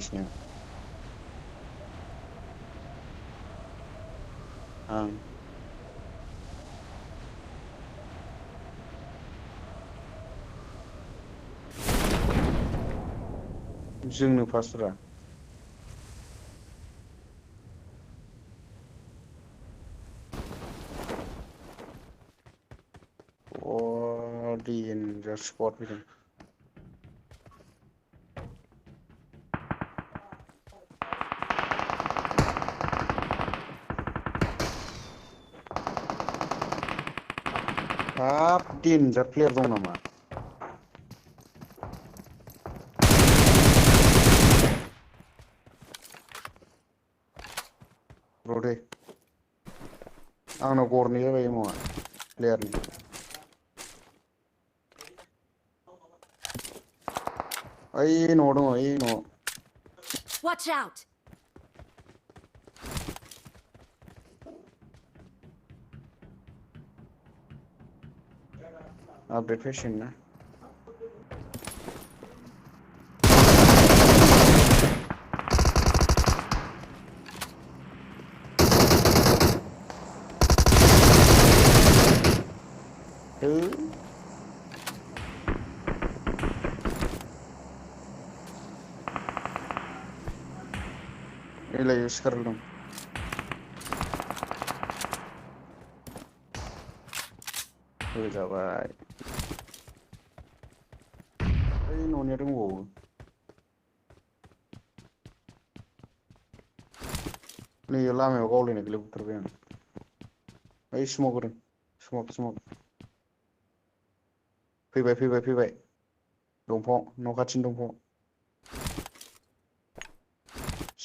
बिसिनियाव आं जोंनो फार्स्टरा डेन्जार स्पट फैदों हाब डेन्जार प्लेयार दं नामा र' दे आंनाव गरनै जाबाय एम'आ प्लेयारनि ओइ न'आव दङ ओइ न'आव Watch out! आपडेट फैसिगोन ना एलाय सिखार दं होजाबाय ओइ न'निया दंबावो नै लामायाव गावलायनायखौलाय बुथारबाय आं ओइ स्मक होदों स्मक फैबाय दंफां न' खाथिनि दंफां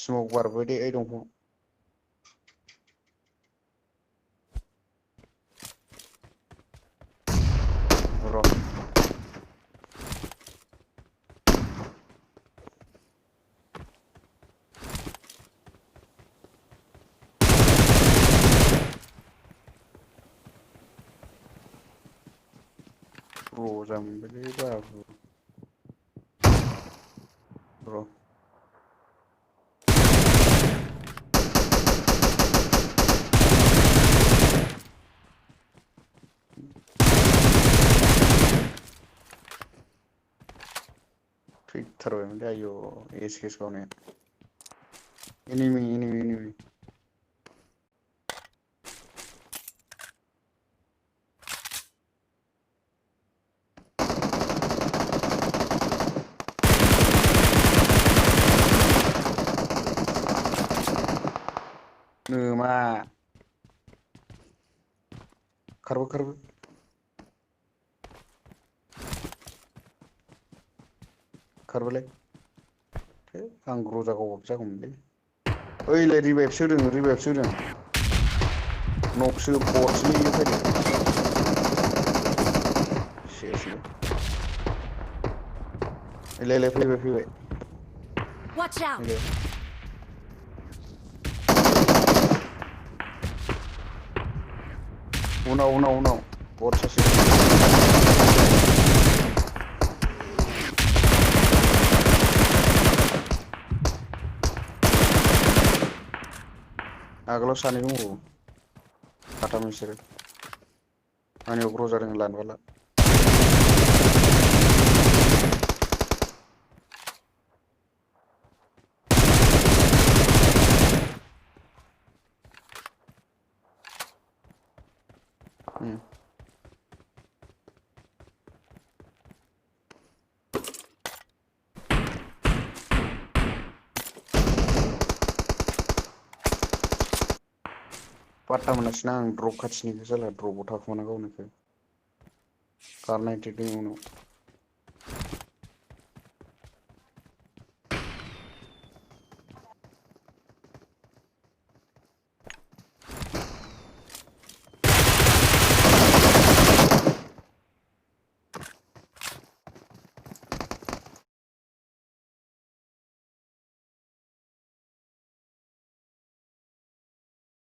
स्मक बारबाय दे ओइ दंफां र' जामोनलै बाबु र' थैथारबायमोनलै आयौ एस गावनाया एनिमि मा खारबो खारबायलै आं ग्रजा गावबाबो जागौमोनलै ओइलाय रिभाइभसो होदों नक्सो बटसलै फैदो सेसलै एलाय फैबाय Watch out! उनाव बट सासे आगोलाव सानै दंबावो साथाम बिसोरो आंनियाव ग्र' जादों लानोबाला पाट्टा मोनासैना आं ड्रप खाथिनिखौ जाला ड्रपआव थाखोमाना गावनिखौ कार 92 उनाव